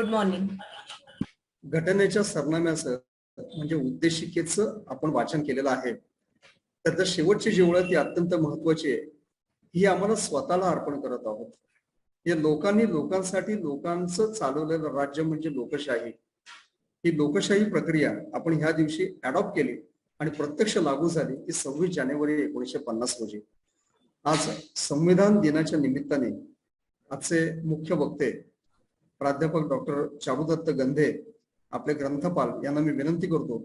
Good morning. घटनेच्या सरनाम्याचं म्हणजे उद्देशिकेचं आपण वाचन केलेलं आहे. तर शेवटची जी ओळ ती अत्यंत महत्वाची आहे. ही आम्हाला स्वतःला अर्पण करत आहोत. हे लोकांनी लोकांसाठी लोकांचं चालवलेलं राज्य म्हणजे लोकशाही. ही लोकशाही प्रक्रिया आपण ह्या दिवशी अडॉप्ट केली आणि प्रत्यक्ष लागू झाली ती 26 जानेवारी 1950 रोजी. आज संविधान दिनाच्या निमित्ताने आजचे मुख्य वक्ते प्राध्यापक डॉक्टर चारुदत्त गंधे आपले ग्रंथपाल यांना मी विनंती करतो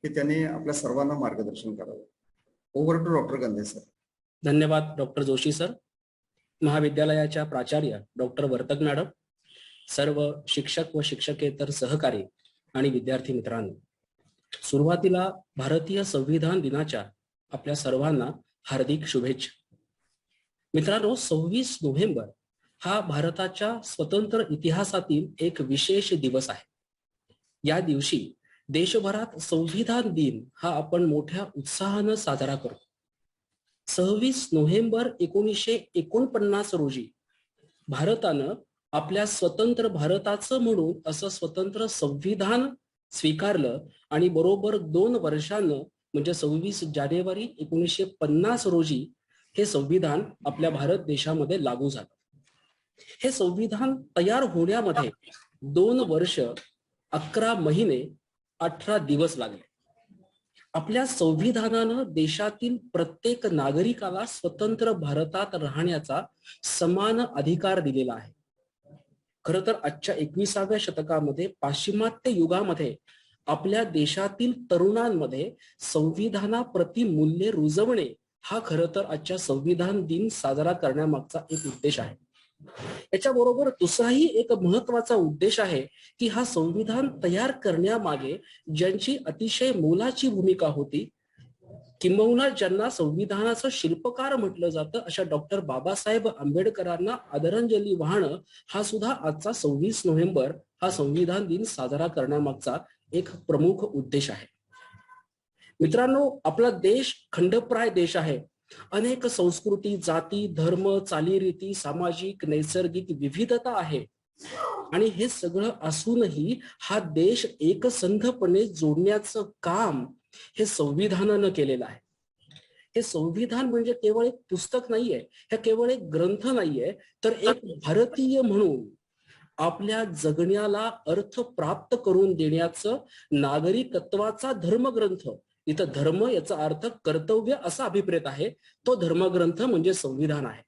की त्यांनी आपल्या सर्वांना मार्गदर्शन करावं. Over to doctor Gandhe sir. धन्यवाद डॉक्टर जोशी सर. महाविद्यालयाच्या प्राचार्य डॉक्टर वर्तक मॅडम, सर्व शिक्षक व शिक्षकेतर सहकारी आणि विद्यार्थी मित्रांनो, सुरुवातीला भारतीय संविधान दिनाच्या आपल्या सर्वांना हार्दिक शुभेच्छा. मित्रांनो, 26 नोव्हेंबर हा भारताच्या स्वतंत्र इतिहासातील एक विशेष दिवस आहे. या दिवशी देशभरात संविधान दिन हा आपण मोठ्या उत्साहानं साजरा करतो. 26 नोव्हेंबर 1949 रोजी भारतानं आपल्या स्वतंत्र भारताचं म्हणून असं स्वतंत्र संविधान स्वीकारलं आणि बरोबर 2 वर्षांनं म्हणजे 26 जानेवारी 1950 रोजी हे संविधान आपल्या भारत देशामध्ये लागू झालं. हे संविधान तयार होण्यामध्ये 2 वर्ष 11 महिने 18 दिवस लागले. आपल्या संविधानानं देशातील प्रत्येक नागरिकाला स्वतंत्र भारतात राहण्याचा समान अधिकार दिलेला आहे. खरं तर आजच्या 21व्या शतकामध्ये पाश्चिमात्य युगामध्ये आपल्या देशातील तरुणांमध्ये संविधानाप्रती मूल्ये रुजवणे हा खरं तर आजच्या संविधान दिन साजरा करण्यामागचा एक उद्देश आहे. याच्याबरोबर दुसराही एक महत्वाचा उद्देश आहे की हा संविधान तयार करण्यामागे ज्यांची अतिशय मोलाची भूमिका होती, किंबहुना ज्यांना संविधानाचं शिल्पकार म्हटलं जातं, अशा डॉक्टर बाबासाहेब आंबेडकरांना आदरांजली वाहणं हा सुद्धा आजचा 26 नोव्हेंबर हा संविधान दिन साजरा करण्यामागचा एक प्रमुख उद्देश आहे. मित्रांनो, आपला देश खंडप्राय देश आहे. अनेक संस्कृती, जाती, धर्म, चालीरीती, सामाजिक नैसर्गिक विविधता आहे आणि हे सगळं असूनही हा देश एकसंधपणे जोडण्याचं काम हे संविधानानं केलेलं आहे. हे संविधान म्हणजे केवळ एक पुस्तक नाहीये, हे केवळ एक ग्रंथ नाहीये, तर एक भारतीय म्हणून आपल्या जगण्याला अर्थ प्राप्त करून देण्याचं नागरिकत्वाचा धर्मग्रंथ. इथं धर्म याचा अर्थ कर्तव्य असा अभिप्रेत आहे. तो धर्मग्रंथ म्हणजे संविधान आहे.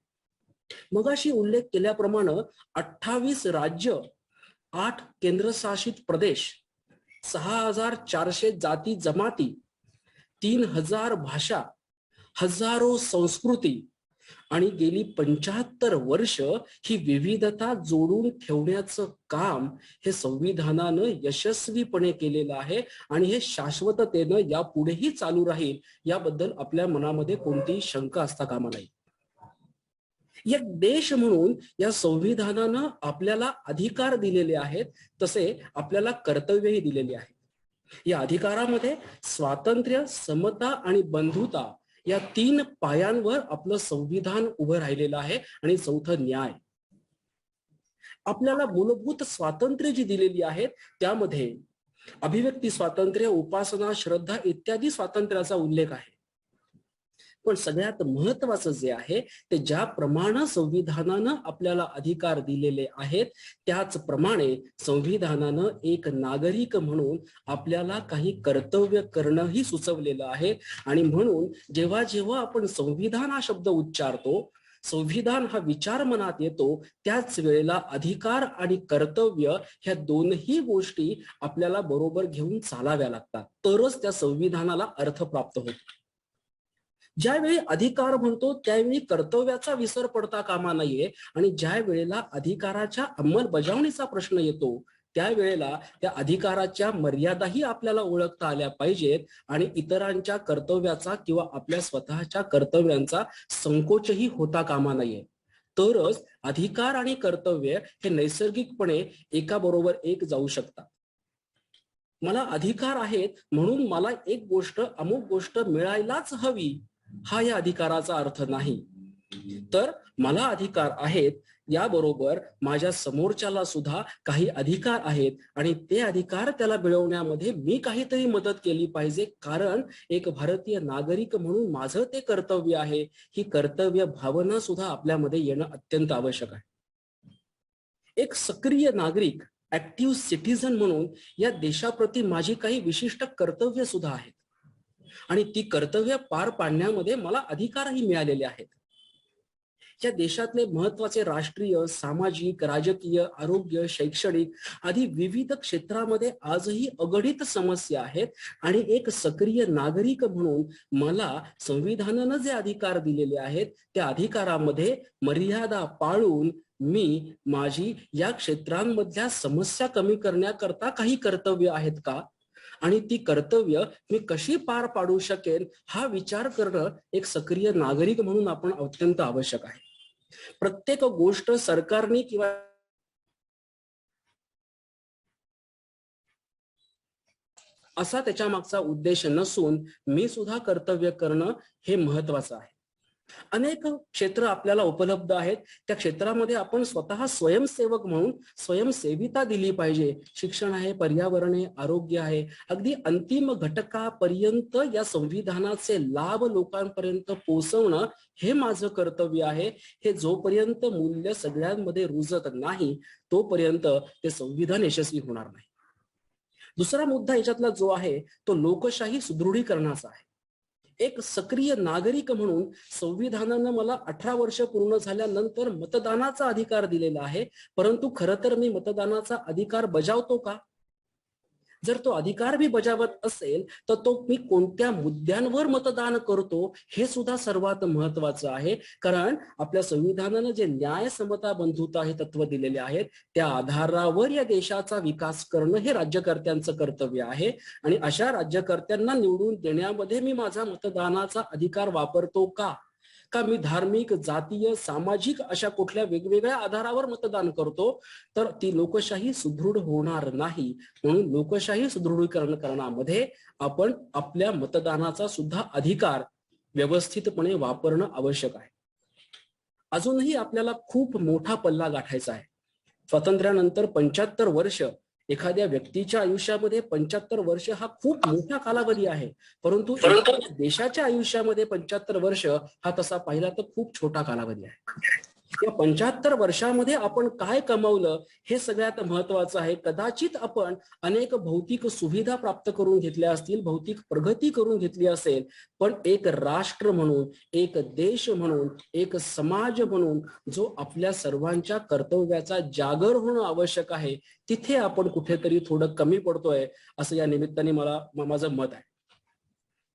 मगाशी उल्लेख केल्याप्रमाणे 28 राज्य, 8 केंद्रशासित प्रदेश, 6400 जाती जमाती, 3000 भाषा, हजारो संस्कृती आणि गेली 75 वर्ष ही विविधता जोडून ठेवण्याचं काम हे संविधानानं यशस्वीपणे केलेलं आहे आणि हे शाश्वततेनं यापुढेही चालू राहील याबद्दल आपल्या मनामध्ये कोणतीही शंका असता कामा नये. एक देश म्हणून या संविधानानं आपल्याला अधिकार दिलेले आहेत, तसे आपल्याला कर्तव्यही दिलेले आहेत. या अधिकारामध्ये स्वातंत्र्य, समता आणि बंधुता या 3 पायांवर आपलं संविधान उभं राहिलेलं आहे आणि चौथं न्याय. आपल्याला मूलभूत स्वातंत्र्य जी दिलेली आहेत त्यामध्ये अभिव्यक्ती स्वातंत्र्य, उपासना, श्रद्धा इत्यादी स्वातंत्र्याचा उल्लेख आहे. पण सगळ्यात महत्वाचं जे आहे ते ज्याप्रमाणे संविधानानं आपल्याला अधिकार दिलेले आहेत त्याचप्रमाणे संविधानानं एक नागरिक म्हणून आपल्याला काही कर्तव्य करणंही सुचवलेलं आहे. आणि म्हणून जेव्हा जेव्हा आपण संविधान हा शब्द उच्चारतो, संविधान हा विचार मनात येतो, त्याच वेळेला अधिकार आणि कर्तव्य ह्या दोनही गोष्टी आपल्याला बरोबर घेऊन चालाव्या लागतात, तरच त्या संविधानाला अर्थ प्राप्त होतो. ज्यावेळी अधिकार म्हणतो त्यावेळी कर्तव्याचा विसर पडता कामा नाहीये आणि ज्या वेळेला अधिकाराच्या अंमलबजावणीचा प्रश्न येतो त्यावेळेला त्या अधिकाराच्या मर्यादाही आपल्याला ओळखता आल्या पाहिजेत आणि इतरांच्या कर्तव्याचा किंवा आपल्या स्वतःच्या कर्तव्यांचा संकोचही होता कामा नाहीये. तरच अधिकार आणि कर्तव्य हे नैसर्गिकपणे एकाबरोबर एक जाऊ शकतात. मला अधिकार आहेत म्हणून मला एक गोष्ट, अमुक गोष्ट मिळायलाच हवी हा या अधिकाराचा अर्थ नाही. तर मला अधिकार आहेत याबरोबर माझ्या समोरच्याला सुद्धा काही अधिकार आहेत आणि ते अधिकार त्याला मिळवण्यामध्ये मी काहीतरी मदत केली पाहिजे, कारण एक भारतीय नागरिक म्हणून माझं ते कर्तव्य आहे. ही कर्तव्य भावना सुद्धा आपल्यामध्ये येणं अत्यंत आवश्यक आहे. एक सक्रिय नागरिक, ऍक्टिव्ह सिटीजन म्हणून या देशाप्रती माझी काही विशिष्ट कर्तव्य सुद्धा आहेत आणि ती कर्तव्य पार पाडण्यामध्ये मला अधिकारही मिळालेले आहेत. या देशातले महत्वाचे राष्ट्रीय, सामाजिक, राजकीय, आरोग्य, शैक्षणिक आदी विविध क्षेत्रामध्ये आजही अगणित समस्या आहेत आणि एक सक्रिय नागरिक म्हणून मला संविधानानं जे अधिकार दिलेले आहेत त्या अधिकारामध्ये मर्यादा पाळून मी माझी या क्षेत्रांमधल्या समस्या कमी करण्याकरता काही कर्तव्य आहेत का आणि ती कर्तव्य मी कशी पार पाडू शकेन हा विचार करणं एक सक्रिय नागरिक म्हणून आपण अत्यंत आवश्यक आहे. प्रत्येक गोष्ट सरकारने किंवा असा त्याच्या मागचा उद्देश नसून मी सुद्धा कर्तव्य करणं हे महत्वाचं आहे. अनेक क्षेत्र आपल्याला उपलब्ध आहेत, त्या क्षेत्रामध्ये आपण स्वतः स्वयंसेवक म्हणून स्वयंसेविता दिली पाहिजे. शिक्षण आहे, पर्यावरण आहे, आरोग्य आहे, अगदी अंतिम घटकापर्यंत या संविधानाचे लाभ लोकांपर्यंत पोहोचवणं हे माझं कर्तव्य आहे. हे जोपर्यंत मूल्य सगळ्यांमध्ये रुजत नाही तोपर्यंत ते संविधान यशस्वी होणार नाही. दुसरा मुद्दा याच्यातला जो आहे तो लोकशाही सुदृढीकरणाचा आहे. एक सक्रिय नागरिक म्हणून संविधानानं मला 18 वर्ष पूर्ण झाल्यानंतर मतदानाचा अधिकार दिलेला आहे, परंतु खरं तर मी मतदानाचा अधिकार बजावतो का? जर तो अधिकार मी बजावत असेल तर तो मी कोणत्या मुद्द्यांवर मतदान करतो हे सुद्धा सर्वात महत्वाचं आहे. कारण आपल्या संविधानानं जे न्याय, समता, बंधुता हे तत्व दिलेले आहेत त्या आधारावर या देशाचा विकास करणं हे राज्यकर्त्यांचं कर्तव्य आहे आणि अशा राज्यकर्त्यांना निवडून देण्यामध्ये मी माझा मतदानाचा अधिकार वापरतो का मी धार्मिक, जातीय, सामाजिक अशा कुठल्या वेगवेगळ्या आधारावर मतदान करतो तर ती लोकशाही सुदृढ होणार नाही. म्हणून लोकशाही सुदृढीकरण करण्यामध्ये आपण आपल्या मतदानाचा सुद्धा अधिकार व्यवस्थितपणे वापरणं आवश्यक आहे. अजूनही आपल्याला खूप मोठा पल्ला गाठायचा आहे. स्वातंत्र्यानंतर 75 वर्ष एखाद्या व्यक्तीच्या आयुष्यामध्ये 75 वर्ष हा खूप मोठा कालावधी आहे, परंतु देशाच्या आयुष्यामध्ये 75 वर्ष हा तसा पाहिला तर खूप छोटा कालावधी आहे. या 75 वर्षामध्ये आपण काय कमावलं हे सगळ्यात महत्वाचं आहे. कदाचित आपण अनेक भौतिक सुविधा प्राप्त करून घेतल्या असतील, भौतिक प्रगती करून घेतली असेल, पण एक राष्ट्र म्हणून, एक देश म्हणून, एक समाज म्हणून जो आपल्या सर्वांच्या कर्तव्याचा जागर होणं आवश्यक आहे तिथे आपण कुठेतरी थोडं कमी पडतोय असं या निमित्ताने माझं मत आहे.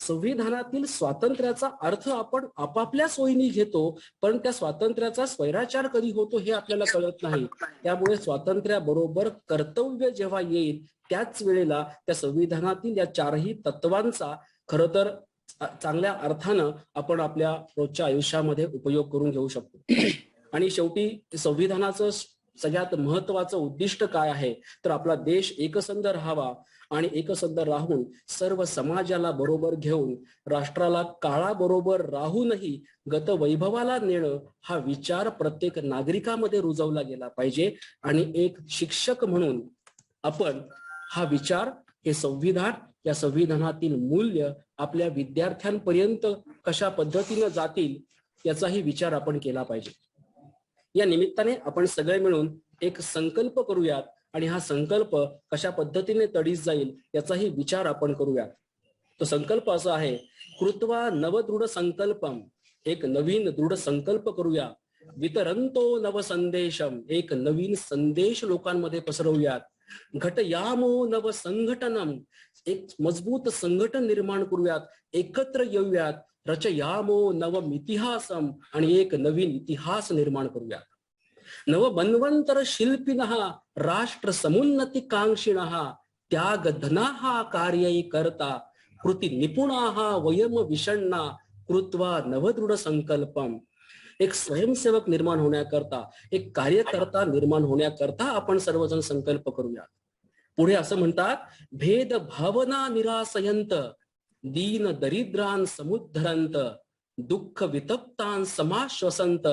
संविधानातील स्वातंत्र्याचा अर्थ आपण आपापल्या सोयीने घेतो, पण त्या स्वातंत्र्याचा स्वैराचार कधी होतो हे आपल्याला कळत नाही. त्यामुळे स्वातंत्र्याबरोबर कर्तव्य जेव्हा येईल त्याच वेळेला त्या संविधानातील या चारही तत्वांचा खरं तर चांगल्या अर्थानं आपण आपल्या रोजच्या आयुष्यामध्ये उपयोग करून घेऊ शकतो. आणि शेवटी संविधानाचं सगळ्यात महत्वाचं उद्दिष्ट काय आहे तर आपला देश एकसंध राहावा आणि एकसंध राहून सर्व समाजाला बरोबर घेऊन राष्ट्राला काळाबरोबर राहूनही गतवैभवाला नेणं हा विचार प्रत्येक नागरिकामध्ये रुजवला गेला पाहिजे. आणि एक शिक्षक म्हणून आपण हा विचार, हे संविधान, या संविधानातील मूल्य आपल्या विद्यार्थ्यांपर्यंत कशा पद्धतीनं जातील याचाही विचार आपण केला पाहिजे. या निमित्ताने आपण सगळे मिळून एक संकल्प करूयात आणि हा संकल्प कशा पद्धतीने तडीस जाईल याचाही विचार आपण करूयात. तो संकल्प असा आहे, कृत्वा नवदृढ संकल्पम, एक नवीन दृढ संकल्प करूया. वितरंतो नव संदेशम, एक नवीन संदेश लोकांमध्ये पसरवूयात. घटयामो नव संघटनम, एक मजबूत संघटन निर्माण करूयात. एकत्र येऊयात. रचयामो नवम इतिहासम, आणि एक नवीन इतिहास निर्माण करूयात. नव बनवंतर शिल्पिनः राष्ट्र समुन्नती कांक्षिणः त्याग धनाः कार्यै करता कृती निपुणाः वयम विषण्णा कृत्वा नवदृढ संकल्पम. एक स्वयंसेवक निर्माण होण्याकरता, एक कार्यकर्ता निर्माण होण्याकरता आपण सर्वजण संकल्प करूया. पुढे असं म्हणतात, भेद भावना निरासयंत दीन दरिद्रान समुद्धरंत दुःख वितप्तान समाश्वसंत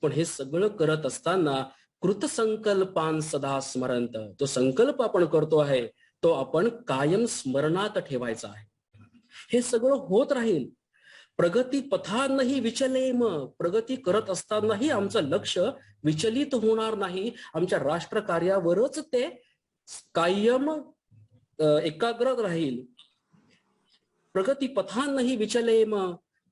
पण हे सगळं करत असताना कृतसंकल्पान सदा स्मरंत, जो संकल्प आपण करतो आहे तो आपण कायम स्मरणात ठेवायचा आहे. हे सगळं होत राहील. प्रगती पथानही विचलेम, प्रगती करत असतानाही आमचं लक्ष विचलित होणार नाही. आमच्या राष्ट्रकार्यावरच ते कायम एकाग्र राहील. प्रगती पथानही विचलेम,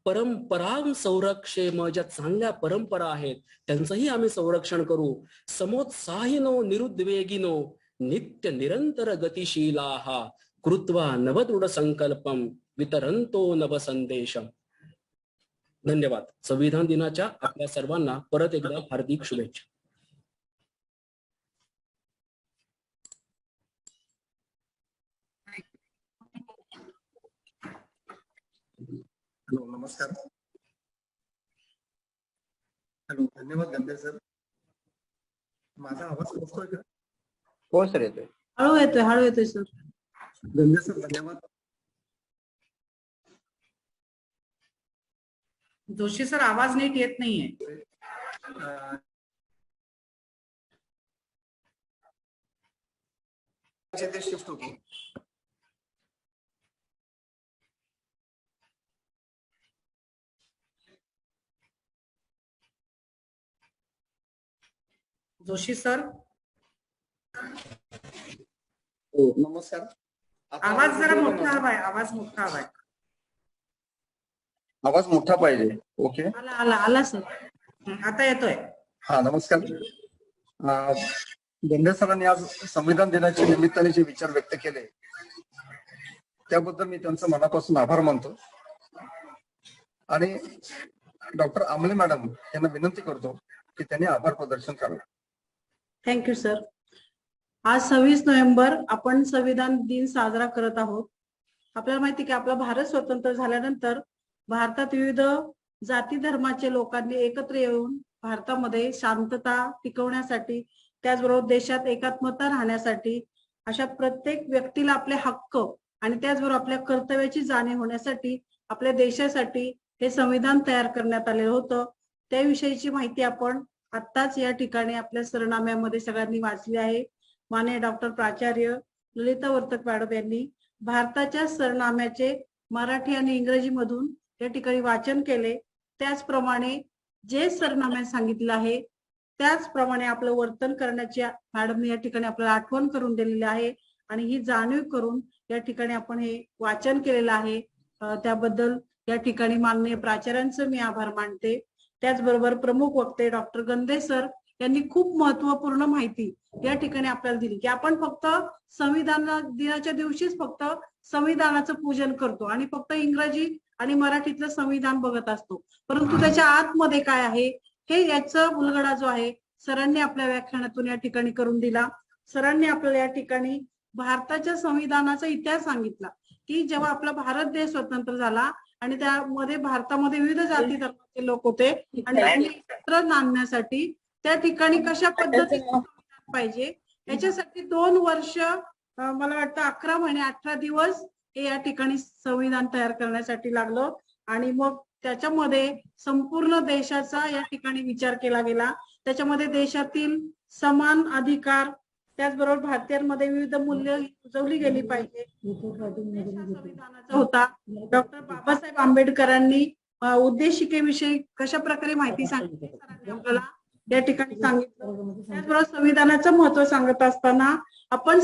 परंपरां संरक्षेम, ज्या चांगल्या परंपरा आहेत त्यांचंही आम्ही संरक्षण करू. समोत्साहिनो निरुद्वेगिनो नित्य निरंतर गतिशीलाः कृत्वा नवदृढ संकल्पम वितरंतो नव संदेशम. धन्यवाद. संविधान दिनाच्या आपल्या सर्वांना परत एकदा हार्दिक शुभेच्छा. हॅलो, नमस्कार. हॅलो, धन्यवाद गंधे सर. माझा आवाज पोहोचतोय का? हो सर, येतोय. हळू येतोय सर. गंधे सर धन्यवाद. जोशी सर आवाज नीट येत नाहीये. ते शिफ्ट होतो. जोशी सर हो, नमस्कार. आवाज जरा मोठा हवाय, आवाज मोठा हवाय. आवाज मोठा पाहिजे. ओके, आला सर, आता येतोय. हा, नमस्कार. गंधे सरांनी आज संविधान दिनाच्या निमित्ताने जे विचार व्यक्त केले त्याबद्दल मी त्यांचं मनापासून आभार मानतो आणि डॉक्टर आमले मॅडम यांना विनंती करतो की त्यांनी आभार प्रदर्शन करावं. Thank you sir. आज 26 नोव्हेंबर आपण संविधान दिन साजरा करत आहोत. आपल्याला माहिती की आपला भारत स्वतंत्र झाल्यानंतर भारतात विविध जाती धर्माचे लोकांनी एकत्र येऊन भारतामध्ये शांतता टिकवण्यासाठी, त्याचबरोबर देशात एकात्मता राहण्यासाठी, अशा प्रत्येक व्यक्तीला आपले हक्क आणि त्याचबरोबर आपल्या कर्तव्याची जाणीव होण्यासाठी आपल्या देशासाठी हे संविधान तयार करण्यात आलेलं होतं. त्याविषयीची माहिती आपण आत्ताच या ठिकाणी आपल्या सरनाम्यामध्ये सगळ्यांनी वाचली आहे. माननीय डॉक्टर प्राचार्य ललिता वर्तक मॅडम यांनी भारताच्या सरनाम्याचे मराठी आणि इंग्रजी मधून या ठिकाणी वाचन केले. त्याचप्रमाणे जे सरनाम्यात सांगितलं आहे त्याचप्रमाणे आपलं वर्तन करण्याची मॅडमने या ठिकाणी आपल्याला आठवण करून दिलेली आहे आणि ही जाणीव करून या ठिकाणी आपण हे वाचन केलेलं आहे. त्याबद्दल या ठिकाणी माननीय प्राचार्यांचं मी आभार मानते. त्याचबरोबर प्रमुख वक्ते डॉक्टर गंधे सर यांनी खूप महत्वपूर्ण माहिती या ठिकाणी आपल्याला दिली की आपण फक्त संविधान दिनाच्या दिवशीच फक्त संविधानाचं पूजन करतो आणि फक्त इंग्रजी आणि मराठीतलं संविधान बघत असतो, परंतु त्याच्या आतमध्ये काय आहे हे याचा उलगडा जो आहे सरांनी आपल्या व्याख्यानातून या ठिकाणी करून दिला. सरांनी आपल्याला या ठिकाणी भारताच्या संविधानाचा इतिहास सांगितला की जेव्हा आपला भारत देश स्वतंत्र झाला आणि त्यामध्ये भारतामध्ये विविध जाती धर्माचे लोक होते आणि त्यांनी एकत्र नांदण्यासाठी त्या ठिकाणी कशा पद्धतीने पाहिजे याच्यासाठी 2 वर्ष, मला वाटतं 11 महिने 18 दिवस हे या ठिकाणी संविधान तयार करण्यासाठी लागलं आणि मग त्याच्यामध्ये संपूर्ण देशाचा या ठिकाणी विचार केला गेला. त्याच्यामध्ये देशातील समान अधिकार, त्याचबरोबर भारतीयांमध्ये विविध मूल्य रुजवली गेली पाहिजे संविधानाचा होता. डॉक्टर बाबासाहेब आंबेडकरांनी उद्देशिकेविषयी कशा प्रकारे माहिती सांगितली सरांनी आपल्याला या ठिकाणी सांगितलं. त्याचबरोबर संविधानाचं महत्व सांगत असताना आपण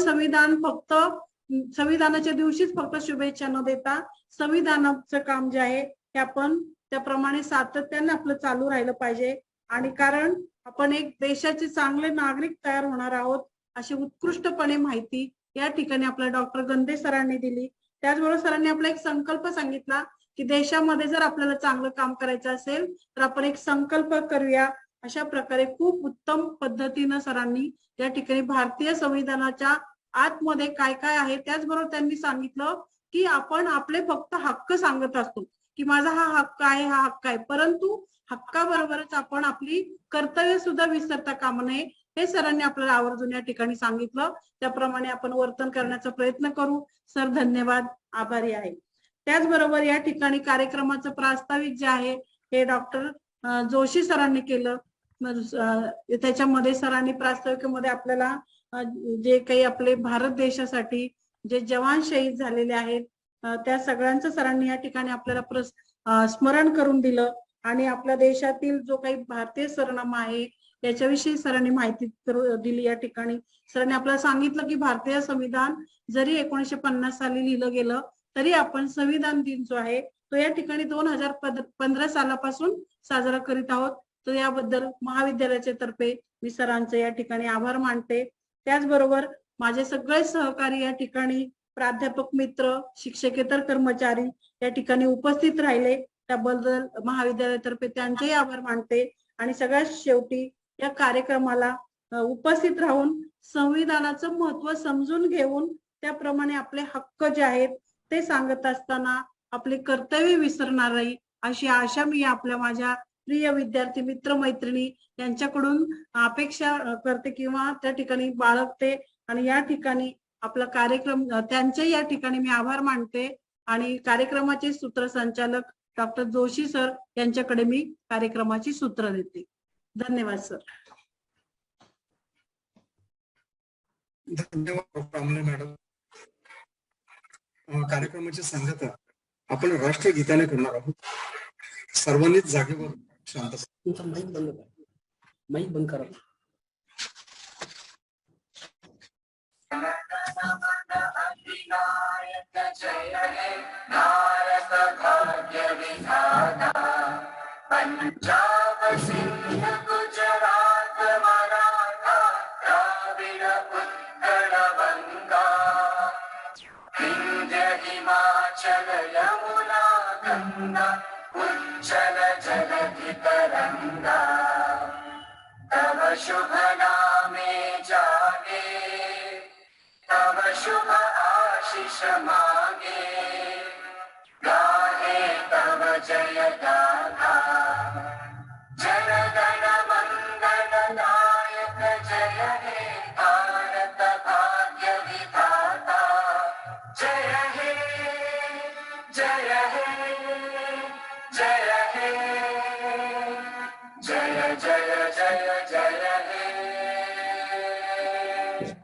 संविधानाच्या दिवशीच फक्त शुभेच्छा न देता संविधानाचं काम जे आहे ते आपण त्याप्रमाणे सातत्याने आपलं चालू राहिलं पाहिजे. आणि कारण आपण एक देशाचे चांगले नागरिक तयार होणार आहोत अशी उत्कृष्टपणे माहिती या ठिकाणी आपल्या डॉक्टर गंधे सरांनी दिली. त्याचबरोबर सरांनी आपला एक संकल्प सांगितला की देशामध्ये जर आपल्याला चांगलं काम करायचं असेल तर आपण एक संकल्प करूया. अशा प्रकारे खूप उत्तम पद्धतीनं सरांनी या ठिकाणी भारतीय संविधानाच्या आतमध्ये काय काय आहे त्याचबरोबर त्यांनी सांगितलं की आपण आपले फक्त हक्क सांगत असतो की माझा हा हक्क आहे, हा हक्क आहे, परंतु हक्काबरोबरच आपण आपली कर्तव्य सुद्धा विसरता कामा नये हे सरांनी आपल्याला आवर्जून या ठिकाणी सांगितलं. त्याप्रमाणे आपण वर्तन करण्याचा प्रयत्न करू. सर धन्यवाद, आभारी आहे. त्याचबरोबर या ठिकाणी कार्यक्रमाचं प्रास्ताविक जे आहे हे डॉक्टर जोशी सरांनी केलं. त्याच्यामध्ये सरांनी प्रास्ताविकेमध्ये आपल्याला जे काही आपले भारत देशासाठी जे जवान शहीद झालेले आहेत त्या सगळ्यांचं सरांनी या ठिकाणी आपल्याला स्मरण करून दिलं आणि आपल्या देशातील जो काही भारतीय सरनामा आहे याच्याविषयी सरांनी माहिती दिली. या ठिकाणी सरांनी आपल्याला सांगितलं की भारतीय संविधान जरी 1950 साली लिहिलं गेलं तरी आपण संविधान दिन जो आहे तो या ठिकाणी 2015 सालापासून साजरा करीत आहोत. तर याबद्दल महाविद्यालयाच्या तर्फे मी सरांचे या ठिकाणी आभार मानते. त्याचबरोबर माझे सगळे सहकारी या ठिकाणी प्राध्यापक मित्र, शिक्षकेतर कर्मचारी या ठिकाणी उपस्थित राहिले त्याबद्दल महाविद्यालयातर्फे त्यांचेही आभार मानते. आणि सगळ्यात शेवटी या कार्यक्रमाला उपस्थित राहून संविधानाचं महत्व समजून घेऊन त्याप्रमाणे आपले हक्क जे आहेत ते सांगत असताना आपले कर्तव्य विसरणार नाही अशी आशा मी आपल्या माझ्या प्रिय विद्यार्थी मित्र मैत्रिणी यांच्याकडून अपेक्षा करते किंवा त्या ठिकाणी बाळगते. आणि या ठिकाणी आपला कार्यक्रम त्यांचे या ठिकाणी मी आभार मानते आणि कार्यक्रमाचे सूत्रसंचालक डॉक्टर जोशी सर यांच्याकडे मी कार्यक्रमाची सूत्र देते. धन्यवाद सर. धन्यवाद डॉक्टर अमले मॅडम. कार्यक्रमाची सांगता आपण राष्ट्रगीताने करणार आहोत. सर्वांनीच जागेवर शांत. तुमचा माईक बंद करा. माईक बंद करा. पंजाब सिंध गुजरात मराठा द्राविड उत्कल बंगा विंध्य हिमाचल यमुना गंगा उज्जल जलधि तरंगा तव शुभ नामे जागे तव शुभ आशीष मांगे गाहे तव जय गाथा जन गण मंगल नायक जय हे भारत भाग्य विधाता जय हे जय हे